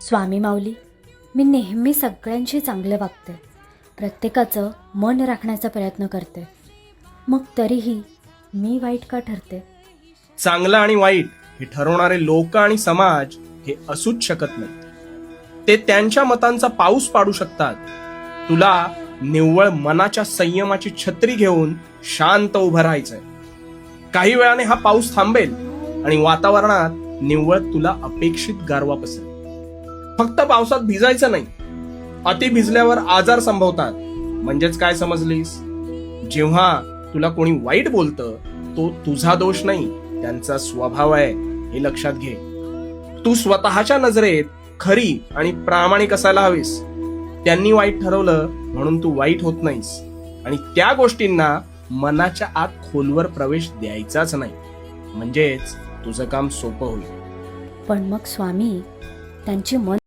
स्वामी माऊली, मी नेहमी सगळ्यांशी चांगले वागते, प्रत्येकाचं मन राखण्याचा प्रयत्न करते, मग तरीही मी वाईट का ठरते? चांगलं आणि वाईट हे ठरवणारे लोक आणि समाज हे असूच शकत नाहीत. ते त्यांच्या मतांचा पाऊस पाडू शकतात. तुला निव्वळ मनाच्या संयमाची छत्री घेऊन शांत उभं राहायचंय. काही वेळाने हा पाऊस थांबेल आणि वातावरणात निव्वळ तुला अपेक्षित गारवा पसरेल. फक्त पावसात भिजायचं नाही. अति भिजल्यावर आजार संभवतात. म्हणजेच काय समजलीस? जेव्हा तुला कोणी वाईट बोलतं, तो तुझा दोष नाही, त्यांचा स्वभाव आहे, हे लक्षात घे. तू स्वतःच्या नजरेत खरी आणि प्रामाणिक असायला हवीस. त्यांनी वाईट ठरवलं म्हणून तू वाईट होत नाहीस, आणि त्या गोष्टींना मनाच्या आत खोलवर प्रवेश द्यायचाच नाही. म्हणजेच तुझं काम सोपं होईल. पण मग स्वामी, त्यांची मन